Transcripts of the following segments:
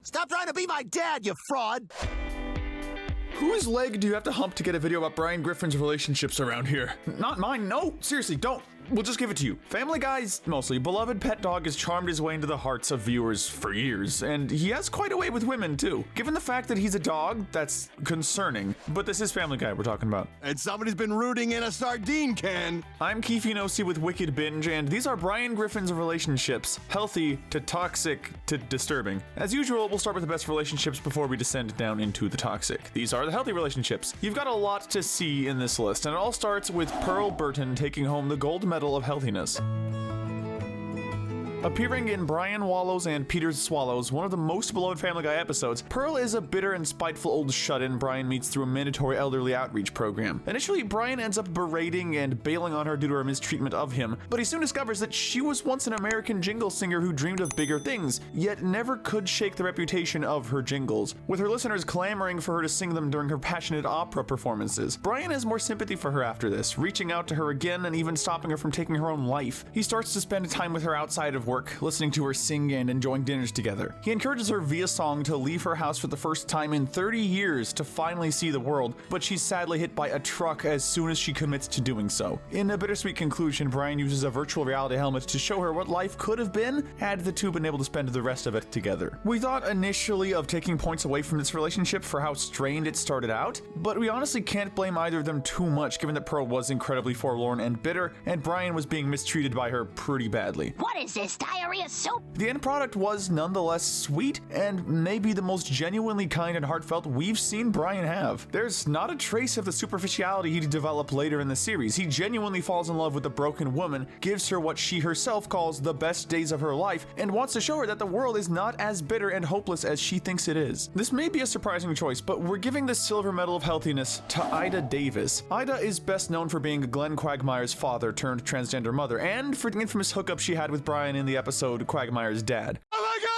Stop trying to be my dad, you fraud! Whose leg do you have to hump to get a video about Brian Griffin's relationships around here? Not mine, no, seriously, don't. We'll just give it to you. Family Guy's mostly beloved pet dog has charmed his way into the hearts of viewers for years, and he has quite a way with women too. Given the fact that he's a dog, that's concerning, but this is Family Guy we're talking about. And somebody's been rooting in a sardine can. I'm Keefe Nossi with Wicked Binge, and these are Brian Griffin's relationships, healthy to toxic to disturbing. As usual, we'll start with the best relationships before we descend down into the toxic. These are the healthy relationships. You've got a lot to see in this list, and it all starts with Pearl Burton taking home the gold medal of healthiness. Appearing in Brian Wallows and Peter's Swallows, one of the most beloved Family Guy episodes, Pearl is a bitter and spiteful old shut-in Brian meets through a mandatory elderly outreach program. Initially, Brian ends up berating and bailing on her due to her mistreatment of him, but he soon discovers that she was once an American jingle singer who dreamed of bigger things, yet never could shake the reputation of her jingles, with her listeners clamoring for her to sing them during her passionate opera performances. Brian has more sympathy for her after this, reaching out to her again and even stopping her from taking her own life. He starts to spend time with her outside of work, listening to her sing and enjoying dinners together. He encourages her via song to leave her house for the first time in 30 years to finally see the world, but she's sadly hit by a truck as soon as she commits to doing so. In a bittersweet conclusion, Brian uses a virtual reality helmet to show her what life could have been had the two been able to spend the rest of it together. We thought initially of taking points away from this relationship for how strained it started out, but we honestly can't blame either of them too much given that Pearl was incredibly forlorn and bitter, and Brian was being mistreated by her pretty badly. What is this, diarrhea soup? The end product was nonetheless sweet and maybe the most genuinely kind and heartfelt we've seen Brian have. There's not a trace of the superficiality he'd develop later in the series. He genuinely falls in love with the broken woman, gives her what she herself calls the best days of her life, and wants to show her that the world is not as bitter and hopeless as she thinks it is. This may be a surprising choice, but we're giving the silver medal of healthiness to Ida Davis. Ida is best known for being Glenn Quagmire's father turned transgender mother, and for the infamous hookup she had with Brian in the episode Quagmire's dad. Oh my god!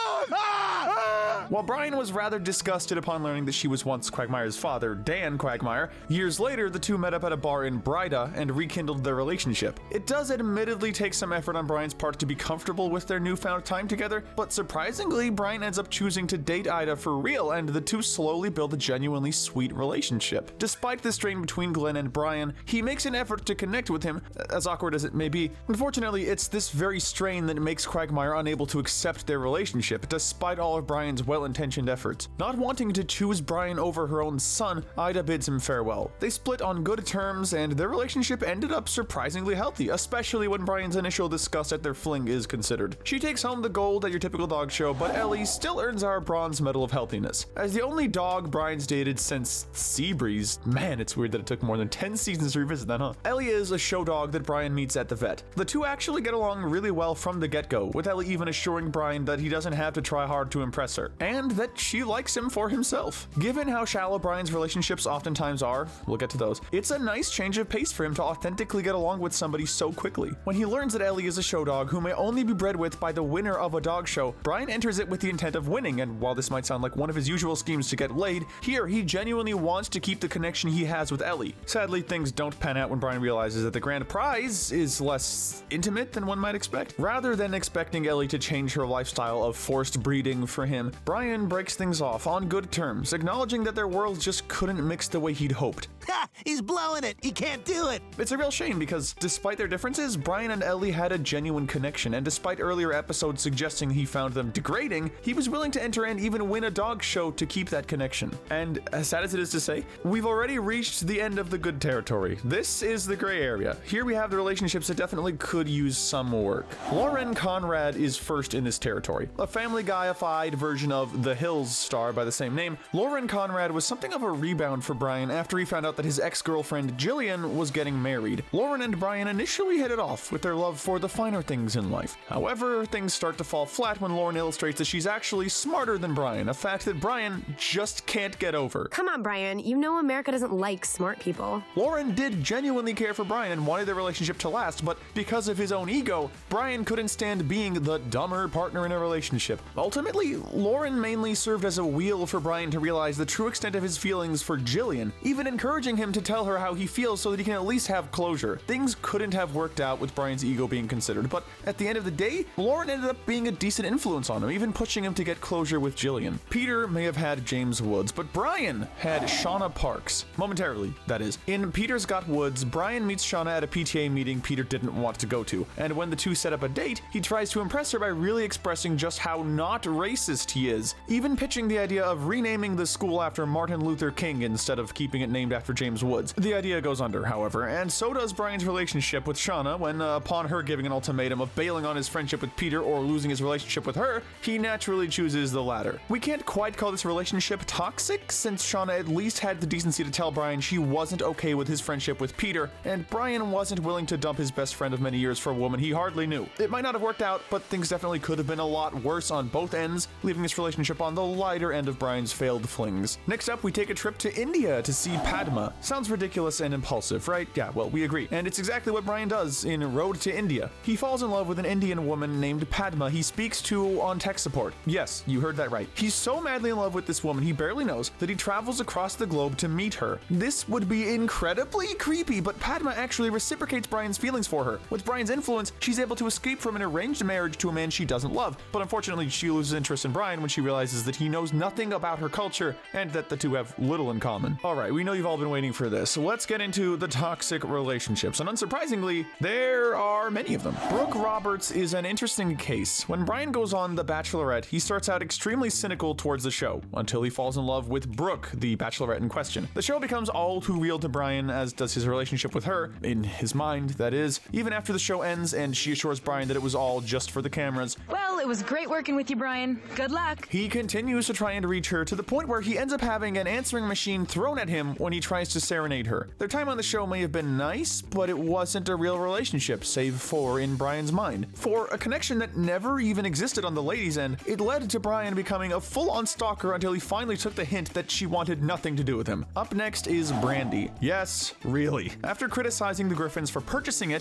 While Brian was rather disgusted upon learning that she was once Quagmire's father, Dan Quagmire, years later the two met up at a bar in Brida and rekindled their relationship. It does admittedly take some effort on Brian's part to be comfortable with their newfound time together, but surprisingly, Brian ends up choosing to date Ida for real, and the two slowly build a genuinely sweet relationship. Despite the strain between Glenn and Brian, he makes an effort to connect with him, as awkward as it may be. Unfortunately, it's this very strain that makes Quagmire unable to accept their relationship, despite all of Brian's well-intentioned efforts. Not wanting to choose Brian over her own son, Ida bids him farewell. They split on good terms, and their relationship ended up surprisingly healthy, especially when Brian's initial disgust at their fling is considered. She takes home the gold at your typical dog show, but Ellie still earns our bronze medal of healthiness. As the only dog Brian's dated since Seabreeze, man, it's weird that it took more than 10 seasons to revisit that, huh? Ellie is a show dog that Brian meets at the vet. The two actually get along really well from the get-go, with Ellie even assuring Brian that he doesn't have to try hard to impress her, and that she likes him for himself. Given how shallow Brian's relationships oftentimes are, we'll get to those, it's a nice change of pace for him to authentically get along with somebody so quickly. When he learns that Ellie is a show dog who may only be bred with by the winner of a dog show, Brian enters it with the intent of winning, and while this might sound like one of his usual schemes to get laid, here he genuinely wants to keep the connection he has with Ellie. Sadly, things don't pan out when Brian realizes that the grand prize is less intimate than one might expect. Rather than expecting Ellie to change her lifestyle of forced breeding for him, Brian breaks things off on good terms, acknowledging that their worlds just couldn't mix the way he'd hoped. Ha! He's blowing it! He can't do it! It's a real shame because, despite their differences, Brian and Ellie had a genuine connection, and despite earlier episodes suggesting he found them degrading, he was willing to enter and even win a dog show to keep that connection. And as sad as it is to say, we've already reached the end of the good territory. This is the gray area. Here we have the relationships that definitely could use some work. Lauren Conrad is first in this territory. A Family Guy-ified version of The Hills star by the same name, Lauren Conrad was something of a rebound for Brian after he found out that his ex-girlfriend Jillian was getting married. Lauren and Brian initially hit it off with their love for the finer things in life. However, things start to fall flat when Lauren illustrates that she's actually smarter than Brian, a fact that Brian just can't get over. Come on, Brian, you know America doesn't like smart people. Lauren did genuinely care for Brian and wanted their relationship to last, but because of his own ego, Brian couldn't stand being the dumber partner in a relationship. Ultimately, Lauren Lauren mainly served as a wheel for Brian to realize the true extent of his feelings for Jillian, even encouraging him to tell her how he feels so that he can at least have closure. Things couldn't have worked out with Brian's ego being considered, but at the end of the day, Lauren ended up being a decent influence on him, even pushing him to get closure with Jillian. Peter may have had James Woods, but Brian had Shauna Parks. Momentarily, that is. In Peter's Got Woods, Brian meets Shauna at a PTA meeting Peter didn't want to go to, and when the two set up a date, he tries to impress her by really expressing just how not racist he is, even pitching the idea of renaming the school after Martin Luther King instead of keeping it named after James Woods. The idea goes under, however, and so does Brian's relationship with Shauna when, upon her giving an ultimatum of bailing on his friendship with Peter or losing his relationship with her, he naturally chooses the latter. We can't quite call this relationship toxic, since Shauna at least had the decency to tell Brian she wasn't okay with his friendship with Peter, and Brian wasn't willing to dump his best friend of many years for a woman he hardly knew. It might not have worked out, but things definitely could have been a lot worse on both ends, leaving this relationship on the lighter end of Brian's failed flings. Next up, we take a trip to India to see Padma. Sounds ridiculous and impulsive, right? Yeah, well, we agree. And it's exactly what Brian does in Road to India. He falls in love with an Indian woman named Padma he speaks to on tech support. Yes, you heard that right. He's so madly in love with this woman he barely knows that he travels across the globe to meet her. This would be incredibly creepy, but Padma actually reciprocates Brian's feelings for her. With Brian's influence, she's able to escape from an arranged marriage to a man she doesn't love, but unfortunately she loses interest in Brian when she realizes that he knows nothing about her culture and that the two have little in common. Alright, we know you've all been waiting for this, so let's get into the toxic relationships, and unsurprisingly, there are many of them. Brooke Roberts is an interesting case. When Brian goes on The Bachelorette, he starts out extremely cynical towards the show, until he falls in love with Brooke, the Bachelorette in question. The show becomes all too real to Brian, as does his relationship with her, in his mind, that is, even after the show ends and she assures Brian that it was all just for the cameras. Well, it was great working with you, Brian. Good luck. He continues to try and reach her to the point where he ends up having an answering machine thrown at him when he tries to serenade her. Their time on the show may have been nice, but it wasn't a real relationship, save for in Brian's mind. For a connection that never even existed on the ladies' end, it led to Brian becoming a full-on stalker until he finally took the hint that she wanted nothing to do with him. Up next is Brandy. Yes, really. After criticizing the Griffins for purchasing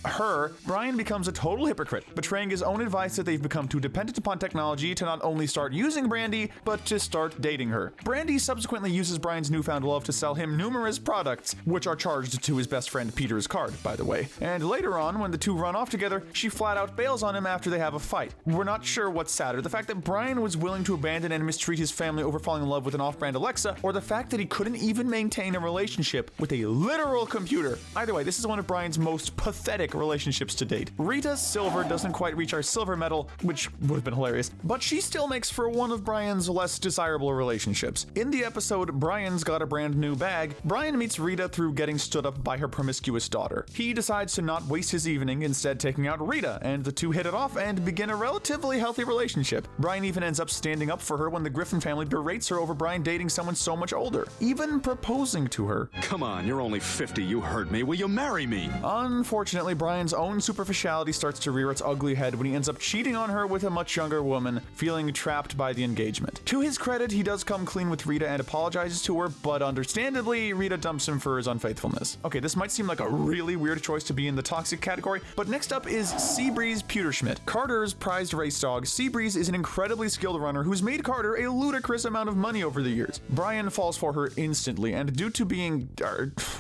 her, Brian becomes a total hypocrite, betraying his own advice that they've become too dependent upon technology to not only start using Brandy, but to start dating her. Brandy subsequently uses Brian's newfound love to sell him numerous products, which are charged to his best friend Peter's card, by the way. And later on, when the two run off together, she flat out bails on him after they have a fight. We're not sure what's sadder, the fact that Brian was willing to abandon and mistreat his family over falling in love with an off-brand Alexa, or the fact that he couldn't even maintain a relationship with a literal computer. Either way, this is one of Brian's most pathetic relationships to date. Rita's silver doesn't quite reach our silver medal, which would have been hilarious, but she still makes for one of Brian's less desirable relationships. In the episode Brian's Got a Brand New Bag, Brian meets Rita through getting stood up by her promiscuous daughter. He decides to not waste his evening, instead taking out Rita, and the two hit it off and begin a relatively healthy relationship. Brian even ends up standing up for her when the Griffin family berates her over Brian dating someone so much older, even proposing to her. Come on, you're only 50, you heard me. Will you marry me? Unfortunately, Brian's own superficiality starts to rear its ugly head when he ends up cheating on her with a much younger woman, feeling trapped by the engagement. To his credit, he does come clean with Rita and apologizes to her, but understandably, Rita dumps him for his unfaithfulness. Okay, this might seem like a really weird choice to be in the toxic category, but next up is Seabreeze Pewterschmidt. Carter's prized race dog, Seabreeze is an incredibly skilled runner who's made Carter a ludicrous amount of money over the years. Brian falls for her instantly, and due to being,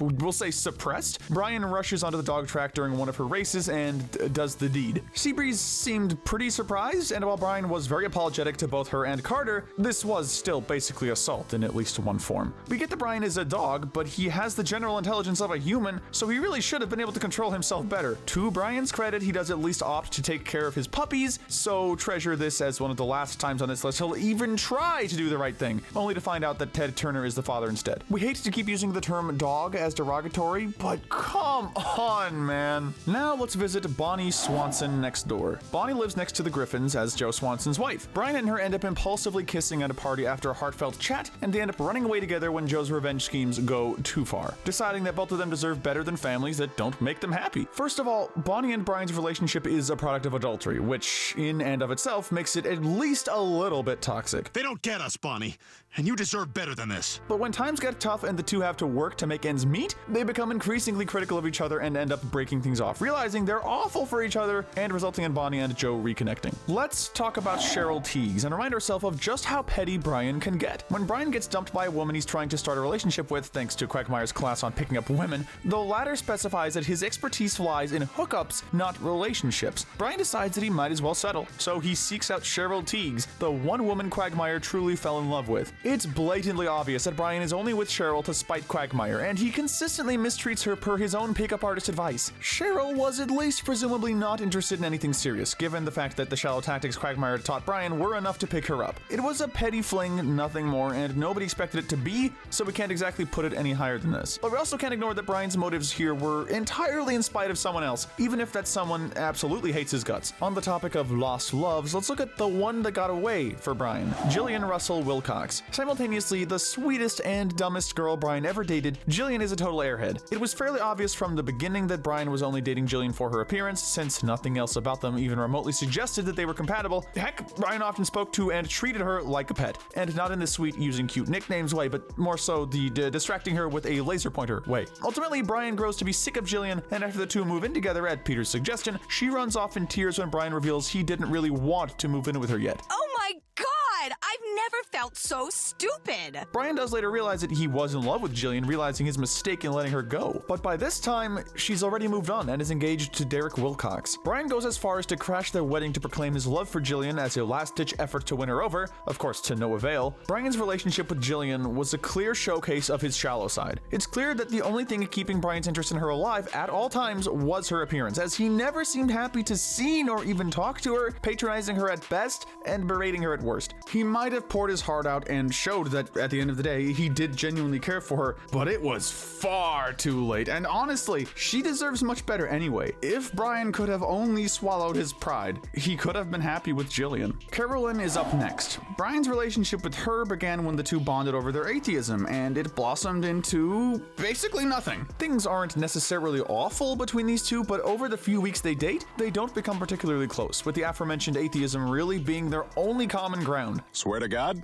we'll say suppressed, Brian rushes onto the dog track during one of her races and does the deed. Seabreeze seemed pretty surprised, and while Brian was very apologetic to both her and Carter, this was still basically assault in at least one form. We get that Brian is a dog, but he has the general intelligence of a human, so he really should have been able to control himself better. To Brian's credit, he does at least opt to take care of his puppies, so treasure this as one of the last times on this list he'll even try to do the right thing, only to find out that Ted Turner is the father instead. We hate to keep using the term dog as derogatory, but come on, man. Now let's visit Bonnie Swanson next door. Bonnie lives next to the Griffins as Joe Swanson's wife. Brian and her end up impulsively kissing at a party after a heartfelt chat, and they end up running away together when Joe's revenge schemes go too far, deciding that both of them deserve better than families that don't make them happy. First of all, Bonnie and Brian's relationship is a product of adultery, which in and of itself makes it at least a little bit toxic. They don't get us, Bonnie, and you deserve better than this. But when times get tough and the two have to work to make ends meet, they become increasingly critical of each other and end up breaking things off, realizing they're awful for each other and resulting in Bonnie and Joe reconnecting. connecting. Let's talk about Cheryl Teags and remind ourselves of just how petty Brian can get. When Brian gets dumped by a woman he's trying to start a relationship with, thanks to Quagmire's class on picking up women, the latter specifies that his expertise lies in hookups, not relationships. Brian decides that he might as well settle, so he seeks out Cheryl Teags, the one woman Quagmire truly fell in love with. It's blatantly obvious that Brian is only with Cheryl to spite Quagmire, and he consistently mistreats her per his own pickup artist advice. Cheryl was at least presumably not interested in anything serious, given the fact that the shallow tactics Quagmire taught Brian were enough to pick her up. It was a petty fling, nothing more, and nobody expected it to be, so we can't exactly put it any higher than this. But we also can't ignore that Brian's motives here were entirely in spite of someone else, even if that someone absolutely hates his guts. On the topic of lost loves, let's look at the one that got away for Brian, Jillian Russell Wilcox. Simultaneously the sweetest and dumbest girl Brian ever dated, Jillian is a total airhead. It was fairly obvious from the beginning that Brian was only dating Jillian for her appearance, since nothing else about them even remotely suggested that they were compatible. Heck, Brian often spoke to and treated her like a pet, and not in the sweet using cute nicknames way, but more so the distracting her with a laser pointer way. Ultimately, Brian grows to be sick of Jillian, and after the two move in together at Peter's suggestion, she runs off in tears when Brian reveals he didn't really want to move in with her yet. Oh my God! I've never felt so stupid! Brian does later realize that he was in love with Jillian, realizing his mistake in letting her go. But by this time, she's already moved on and is engaged to Derek Wilcox. Brian goes as far as to crash their wedding to proclaim his love for Jillian as a last-ditch effort to win her over, of course to no avail. Brian's relationship with Jillian was a clear showcase of his shallow side. It's clear that the only thing keeping Brian's interest in her alive at all times was her appearance, as he never seemed happy to see nor even talk to her, patronizing her at best and berating her at worst. He might have poured his heart out and showed that at the end of the day he did genuinely care for her, but it was far too late, and honestly, she deserves much better anyway. If Brian could have only swallowed his pride, he could have been happy with Jillian. Carolyn is up next. Brian's relationship with her began when the two bonded over their atheism, and it blossomed into basically nothing. Things aren't necessarily awful between these two, but over the few weeks they date, they don't become particularly close, with the aforementioned atheism really being their only common ground. Swear to God?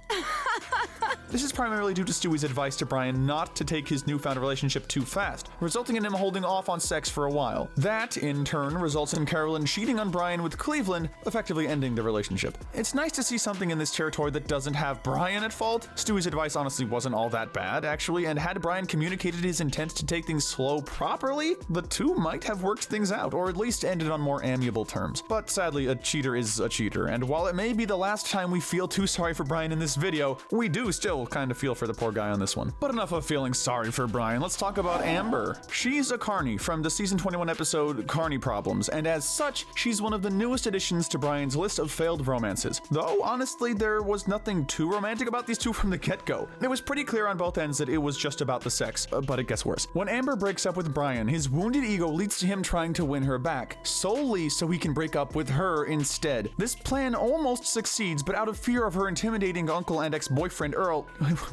This is primarily due to Stewie's advice to Brian not to take his newfound relationship too fast, resulting in him holding off on sex for a while. That, in turn, results in Carolyn cheating on Brian with Cleveland, effectively ending the relationship. It's nice to see something in this territory that doesn't have Brian at fault. Stewie's advice honestly wasn't all that bad, actually, and had Brian communicated his intent to take things slow properly, the two might have worked things out, or at least ended on more amiable terms. But sadly, a cheater is a cheater, and while it may be the last time we feel too sorry for Brian in this video, we do still kind of feel for the poor guy on this one. But enough of feeling sorry for Brian, let's talk about Amber. She's a Carney from the season 21 episode Carney Problems, and as such, she's one of the newest additions to Brian's list of failed romances. Though, honestly, there was nothing too romantic about these two from the get-go. It was pretty clear on both ends that it was just about the sex, but it gets worse. When Amber breaks up with Brian, his wounded ego leads to him trying to win her back, solely so he can break up with her instead. This plan almost succeeds, but out of fear of her intimidating uncle and ex-boyfriend Earl,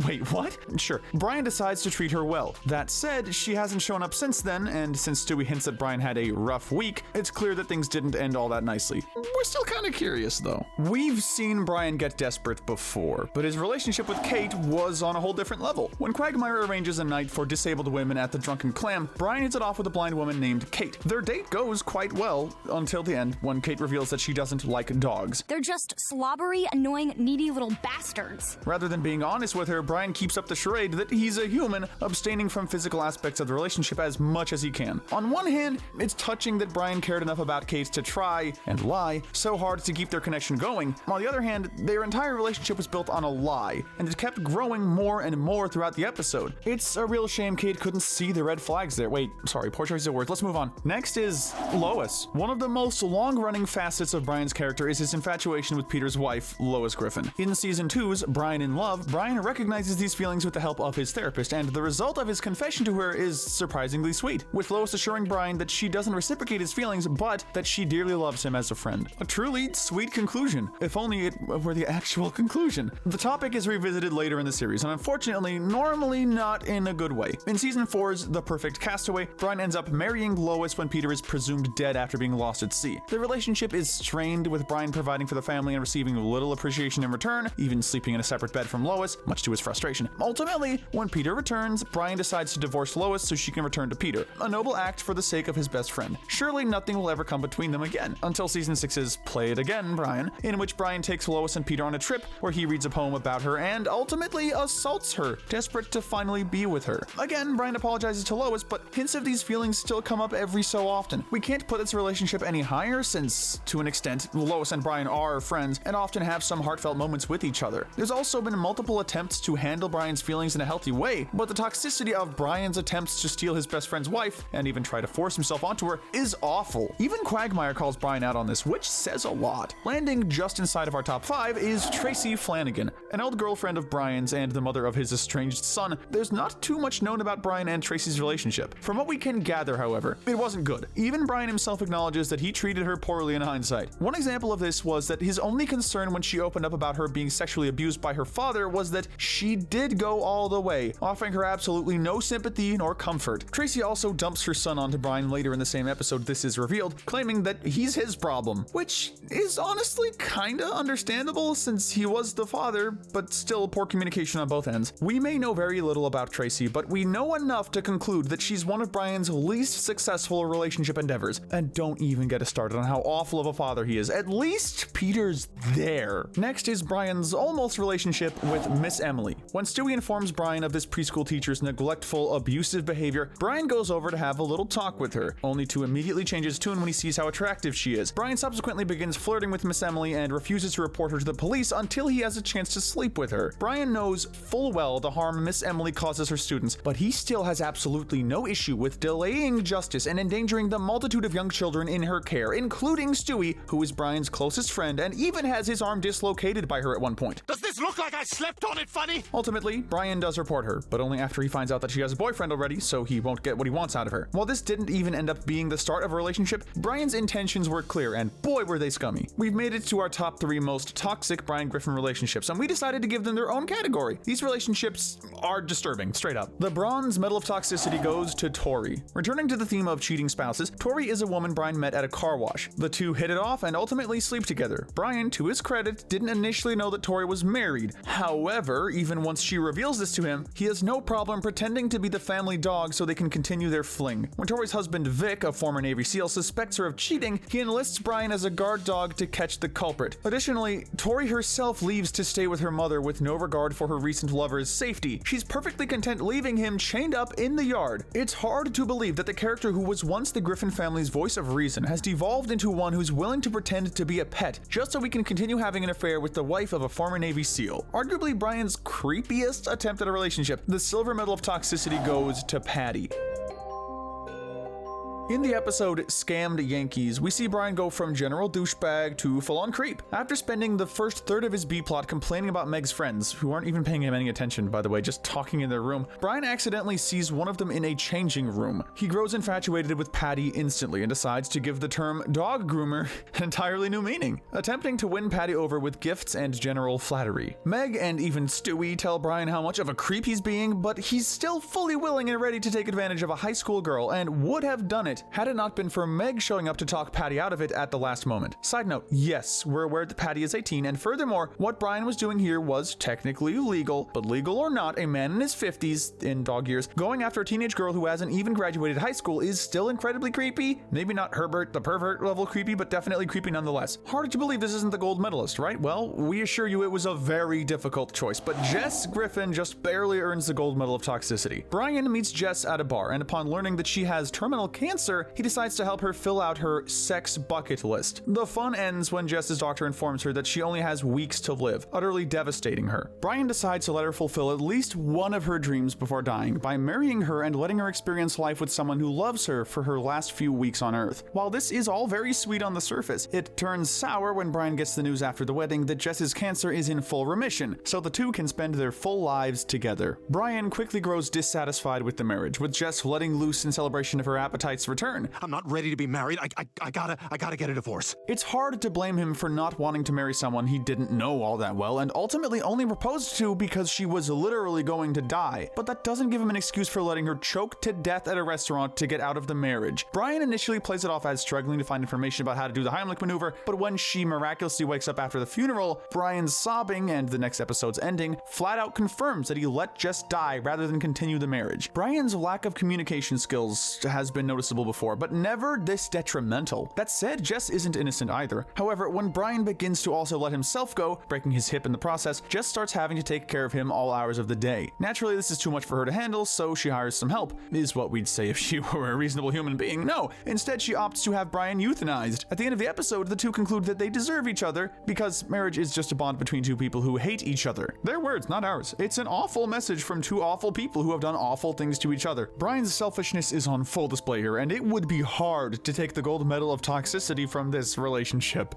wait, what? Sure. Brian decides to treat her well. That said, she hasn't shown up since then, and since Stewie hints that Brian had a rough week, it's clear that things didn't end all that nicely. We're still kind of curious, though. We've seen Brian get desperate before, but his relationship with Kate was on a whole different level. When Quagmire arranges a night for disabled women at the Drunken Clam, Brian hits it off with a blind woman named Kate. Their date goes quite well, until the end, when Kate reveals that she doesn't like dogs. They're just slobbery, annoying, needy little bastards. Rather than being honest with her, Brian keeps up the charade that he's a human, abstaining from physical aspects of the relationship as much as he can. On one hand, it's touching that Brian cared enough about Kate to try, and lie, so hard to keep their connection going. On the other hand, their entire relationship was built on a lie, and it kept growing more and more throughout the episode. It's a real shame Kate couldn't see the red flags there. Wait, sorry, poor choice of words. Let's move on. Next is Lois. One of the most long-running facets of Brian's character is his infatuation with Peter's wife, Lois Griffin. In season 2's Brian in Love, Brian recognizes these feelings with the help of his therapist, and the result of his confession to her is surprisingly sweet, with Lois assuring Brian that she doesn't reciprocate his feelings, but that she dearly loves him as a friend. A truly sweet conclusion, if only it were the actual conclusion. The topic is revisited later in the series, and unfortunately, normally not in a good way. In season 4's The Perfect Castaway, Brian ends up marrying Lois when Peter is presumed dead after being lost at sea. The relationship is strained, with Brian providing for the family and receiving little appreciation in return, even sleeping in a separate bed from Lois, much to his frustration. Ultimately, when Peter returns, Brian decides to divorce Lois so she can return to Peter. A noble act for the sake of his best friend. Surely nothing will ever come between them again, until season 6's Play It Again, Brian, in which Brian takes Lois and Peter on a trip where he reads a poem about her and ultimately assaults her, desperate to finally be with her. Again, Brian apologizes to Lois, but hints of these feelings still come up every so often. We can't put this relationship any higher since, to an extent, Lois and Brian are friends and often have some heartfelt moments with each other. There's also been multiple attempts to handle Brian's feelings in a healthy way, but the toxicity of Brian's attempts to steal his best friend's wife and even try to force himself onto her is awful. Even Quagmire calls Brian out on this, which says a lot. Landing just inside of our top 5 is Tracy Flanagan, an old girlfriend of Brian's and the mother of his estranged son. There's not too much known about Brian and Tracy's relationship. From what we can gather, however, it wasn't good. Even Brian himself acknowledges that he treated her poorly in hindsight. One example of this was that his only concern when she opened up about her being sexually abused by her father was that she did go all the way, offering her absolutely no sympathy nor comfort. Tracy also dumps her son onto Brian later in the same episode this is revealed, claiming that he's his problem, which is honestly kinda understandable since he was the father, but still poor communication on both ends. We may know very little about Tracy, but we know enough to conclude that she's one of Brian's least successful relationship endeavors. And don't even get us started on how awful of a father he is. At least Peter's there. Next is Brian's almost relationship with Miss Emily. When Stewie informs Brian of this preschool teacher's neglectful, abusive behavior, Brian goes over to have a little talk with her, only to immediately change his tune when he sees how attractive she is. Brian subsequently begins flirting with Miss Emily and refuses to report her to the police until he has a chance to sleep with her. Brian knows full well the harm Miss Emily causes her students, but he still has absolutely no issue with delaying justice and endangering the multitude of young children in her care, including Stewie, who is Brian's closest friend and even has his arm dislocated by her at one point. Does this look like I slept on it funny? Ultimately, Brian does report her, but only after he finds out that she has a boyfriend already, so he won't get what he wants out of her. While this didn't even end up being the start of a relationship, Brian's intentions were clear, and boy were they scummy. We've made it to our top 3 most toxic Brian Griffin relationships, and we decided to give them their own category. These relationships are disturbing, straight up. The bronze medal of toxicity goes to Tori. Returning to the theme of cheating spouses, Tori is a woman Brian met at a car wash. The two hit it off and ultimately sleep together. Brian, to his credit, didn't initially know that Tori was married. However, even once she reveals this to him, he has no problem pretending to be the family dog so they can continue their fling. When Tori's husband Vic, a former Navy SEAL, suspects her of cheating, he enlists Brian as a guard dog to catch the culprit. Additionally, Tori herself leaves to stay with her mother with no regard for her recent lover's safety. She's perfectly content leaving him chained up in the yard. It's hard to believe that the character who was once the Griffin family's voice of reason has devolved into one who's willing to pretend to be a pet just so we can continue having an affair with the wife of a former Navy SEAL. Arguably Brian's creepiest attempt at a relationship, the silver medal of toxicity goes to Patty. In the episode Scammed Yankees, we see Brian go from general douchebag to full-on creep. After spending the first third of his B-plot complaining about Meg's friends, who aren't even paying him any attention, by the way, just talking in their room, Brian accidentally sees one of them in a changing room. He grows infatuated with Patty instantly and decides to give the term dog groomer an entirely new meaning, attempting to win Patty over with gifts and general flattery. Meg and even Stewie tell Brian how much of a creep he's being, but he's still fully willing and ready to take advantage of a high school girl and would have done it had it not been for Meg showing up to talk Patty out of it at the last moment. Side note, yes, we're aware that Patty is 18, and furthermore, what Brian was doing here was technically legal, but legal or not, a man in his 50s, in dog years, going after a teenage girl who hasn't even graduated high school is still incredibly creepy. Maybe not Herbert the pervert level creepy, but definitely creepy nonetheless. Hard to believe this isn't the gold medalist, right? Well, we assure you it was a very difficult choice, but Jess Griffin just barely earns the gold medal of toxicity. Brian meets Jess at a bar, and upon learning that she has terminal cancer, he decides to help her fill out her sex bucket list. The fun ends when Jess's doctor informs her that she only has weeks to live, utterly devastating her. Brian decides to let her fulfill at least one of her dreams before dying by marrying her and letting her experience life with someone who loves her for her last few weeks on Earth. While this is all very sweet on the surface, it turns sour when Brian gets the news after the wedding that Jess's cancer is in full remission, so the two can spend their full lives together. Brian quickly grows dissatisfied with the marriage, with Jess letting loose in celebration of her appetites for return. I'm not ready to be married. I gotta get a divorce. It's hard to blame him for not wanting to marry someone he didn't know all that well and ultimately only proposed to because she was literally going to die. But that doesn't give him an excuse for letting her choke to death at a restaurant to get out of the marriage. Brian initially plays it off as struggling to find information about how to do the Heimlich maneuver, but when she miraculously wakes up after the funeral, Brian's sobbing and the next episode's ending flat out confirms that he let Jess die rather than continue the marriage. Brian's lack of communication skills has been noticeable before, but never this detrimental. That said, Jess isn't innocent either. However, when Brian begins to also let himself go, breaking his hip in the process, Jess starts having to take care of him all hours of the day. Naturally, this is too much for her to handle, so she hires some help, is what we'd say if she were a reasonable human being. No, instead she opts to have Brian euthanized. At the end of the episode, the two conclude that they deserve each other because marriage is just a bond between two people who hate each other. Their words, not ours. It's an awful message from two awful people who have done awful things to each other. Brian's selfishness is on full display here, and it would be hard to take the gold medal of toxicity from this relationship.